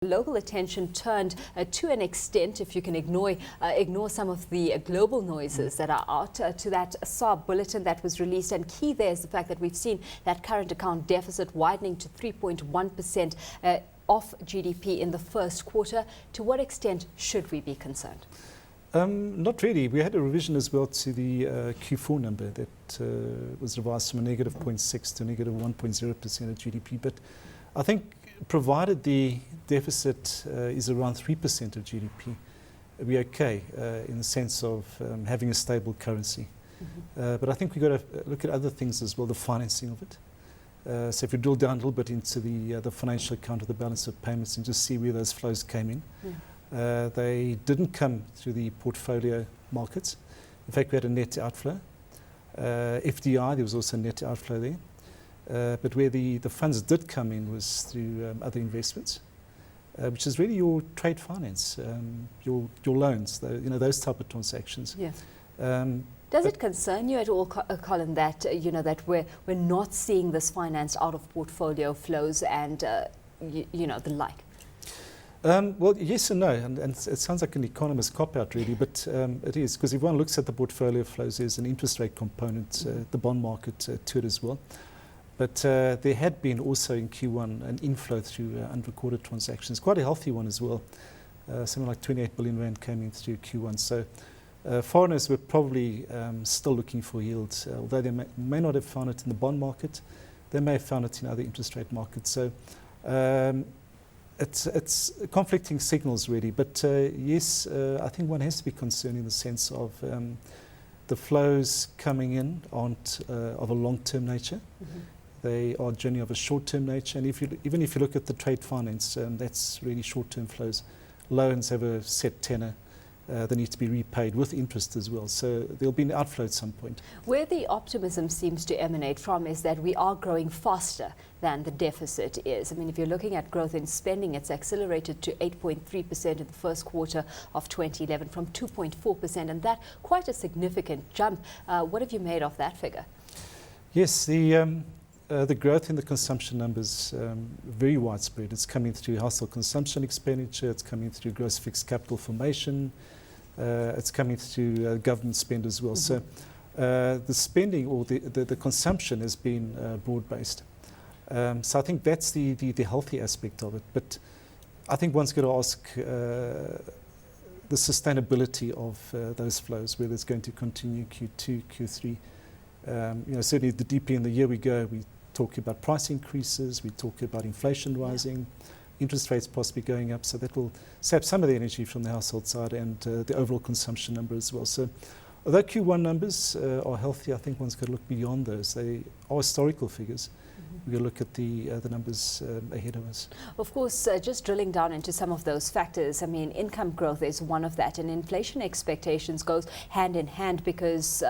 Local attention turned to an extent, if you can ignore some of the global noises that are out, to that SARB bulletin that was released. And key there is the fact that we've seen that current account deficit widening to 3.1% of GDP in the first quarter. To what extent should we be concerned? Not really. We had a revision as well to the Q4 number that was revised from a negative 0.6 to a negative 1.0% of GDP. But I think provided the deficit is around 3% of GDP, we're okay in the sense of having a stable currency. But I think we've got to look at other things as well, the financing of it. So if you drill down a little bit into the financial account of the balance of payments and just see where those flows came in. They didn't come through the portfolio markets. In fact, we had a net outflow. FDI, there was also a net outflow there. But where the funds did come in was through other investments, which is really your trade finance, your loans, those type of transactions. Yes. Does it concern you at all, Colen, that that we're not seeing this finance out of portfolio flows and the like? Well, yes and no, and it sounds like an economist cop-out really, but it is, because if one looks at the portfolio flows, there's an interest rate component, the bond market to it as well. But there had been also in Q1 an inflow through unrecorded transactions, quite a healthy one as well. Something like 28 billion rand came in through Q1. So foreigners were probably still looking for yields, although they may not have found it in the bond market, they may have found it in other interest rate markets. So it's conflicting signals really, but yes, I think one has to be concerned in the sense of the flows coming in aren't of a long-term nature. They are generally of a short-term nature, and even if you look at the trade finance, that's really short-term flows. Loans have a set tenor. They need to be repaid with interest as well. So there'll be an outflow at some point. Where the optimism seems to emanate from is that we are growing faster than the deficit is. I mean, if you're looking at growth in spending, it's accelerated to 8.3% in the first quarter of 2011 from 2.4%, and that quite a significant jump. What have you made of that figure? Yes, the growth in the consumption numbers very widespread. It's coming through household consumption expenditure, it's coming through gross fixed capital formation, it's coming through government spend as well. So the spending or the consumption has been broad-based. So I think that's the healthy aspect of it. But I think one's got to ask the sustainability of those flows, whether it's going to continue Q2, Q3. Certainly the deeper in the year we go, we talk about price increases, we talk about inflation rising, interest rates possibly going up, so that will sap some of the energy from the household side and the overall consumption number as well. So although Q1 numbers are healthy, I think one's got to look beyond those. They are historical figures. We've got to look at the numbers ahead of us. Of course, just drilling down into some of those factors, I mean, income growth is one of that, and inflation expectations goes hand in hand because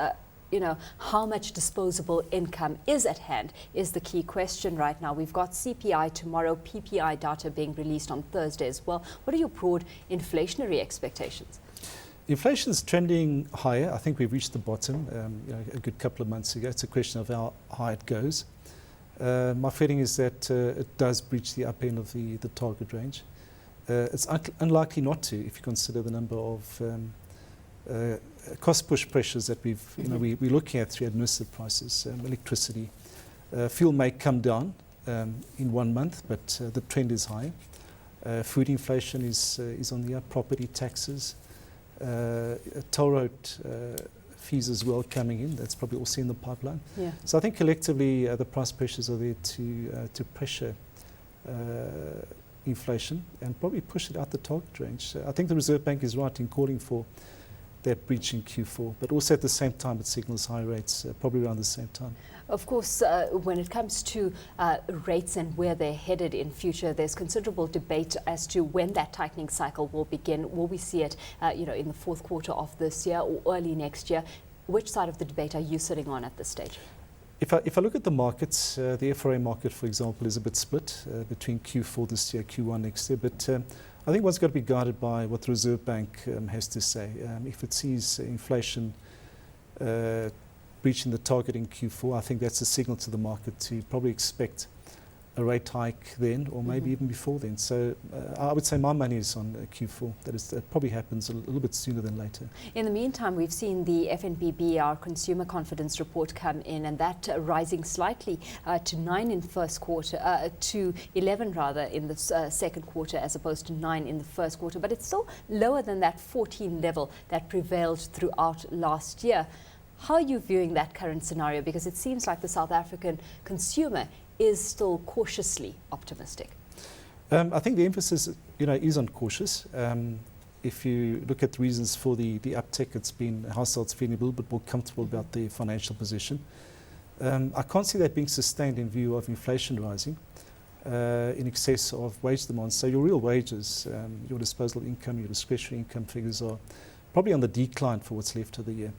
how much disposable income is at hand is the key question right now. We've got CPI tomorrow, PPI data being released on Thursday as well. What are your broad inflationary expectations? Inflation's trending higher. I think we've reached the bottom a good couple of months ago. It's a question of how high it goes. My feeling is that it does breach the upper end of the target range. It's unlikely not to if you consider the number of cost push pressures that we're looking at through administered prices, electricity. Fuel may come down in 1 month, but the trend is high. Food inflation is on the up, property taxes, toll road fees as well coming in. That's probably also in the pipeline. Yeah. So I think collectively the price pressures are there to pressure inflation and probably push it out the target range. I think the Reserve Bank is right in calling for that breach in Q4, but also at the same time it signals high rates probably around the same time. Of course, when it comes to rates and where they're headed in future, there's considerable debate as to when that tightening cycle will begin. Will we see it in the fourth quarter of this year or early next year? Which side of the debate are you sitting on at this stage? If I look at the markets, the FRA market, for example, is a bit split between Q4 this year, Q1 next year, but I think one's got to be guided by what the Reserve Bank has to say. If it sees inflation breaching the target in Q4, I think that's a signal to the market to probably expect a rate hike then, or maybe even before then. So I would say my money is on Q4. That probably happens a little bit sooner than later. In the meantime, we've seen the FNB consumer confidence report come in, and that rising slightly to 9 in first quarter, to 11 rather in the second quarter, as opposed to 9 in the first quarter. But it's still lower than that 14 level that prevailed throughout last year. How are you viewing that current scenario? Because it seems like the South African consumer is still cautiously optimistic. I think the emphasis, is on cautious. If you look at the reasons for the uptick, it's been households feeling a little bit more comfortable about their financial position. I can't see that being sustained in view of inflation rising in excess of wage demand. So your real wages, your disposable income, your discretionary income figures are probably on the decline for what's left of the year.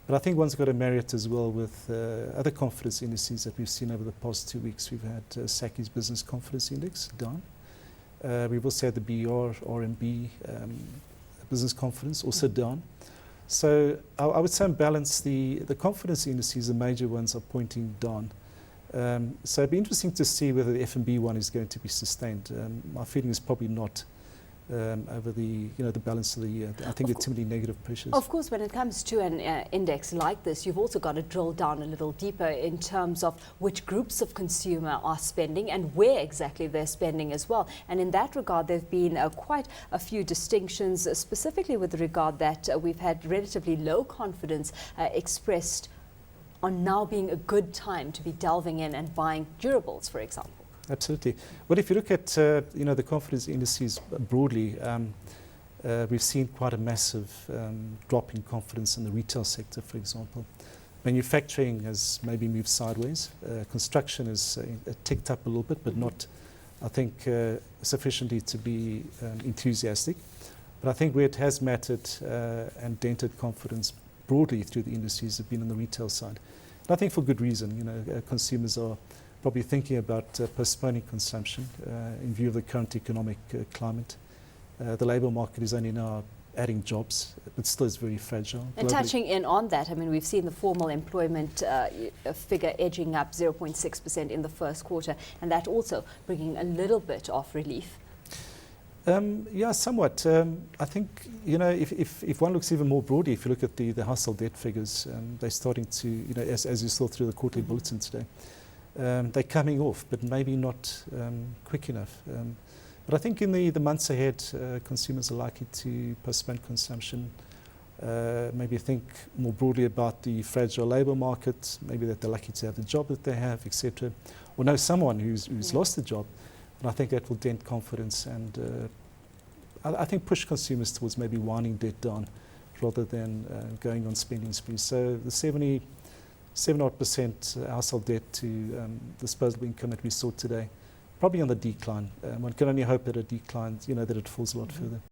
But I think one's got to marry it as well with other confidence indices that we've seen over the past 2 weeks. We've had Saki's Business Confidence Index down. We've also had the BR, RMB Business Confidence also down. So I would say on balance, the confidence indices, the major ones, are pointing down. So it'd be interesting to see whether the FNB one is going to be sustained. My feeling is probably not. Over the balance of the year. I think there are too many negative pressures. Of course, when it comes to an index like this, you've also got to drill down a little deeper in terms of which groups of consumer are spending and where exactly they're spending as well. And in that regard, there have been quite a few distinctions, specifically with regard that we've had relatively low confidence expressed on now being a good time to be delving in and buying durables, for example. Absolutely. Well, if you look at the confidence indices broadly, we've seen quite a massive drop in confidence in the retail sector, for example. Manufacturing has maybe moved sideways. Construction has ticked up a little bit, but not, I think, sufficiently to be enthusiastic. But I think where it has mattered and dented confidence broadly through the indices have been on the retail side. And I think for good reason. Consumers are probably thinking about postponing consumption in view of the current economic climate. The labour market is only now adding jobs, but still is very fragile. And touching in on that, I mean, we've seen the formal employment figure edging up 0.6% in the first quarter, and that also bringing a little bit of relief. Yeah, somewhat. I think, if one looks even more broadly, if you look at the household debt figures, they're starting to, as you saw through the quarterly bulletin today, they're coming off, but maybe not quick enough. But I think in the months ahead, consumers are likely to postpone consumption, maybe think more broadly about the fragile labour market, maybe that they're lucky to have the job that they have, etc., or know someone who's lost the job. And I think that will dent confidence and I think push consumers towards maybe winding debt down rather than going on spending sprees. So the 7-odd% household debt to disposable income that we saw today, probably on the decline. One can only hope that it declines, that it falls a lot further.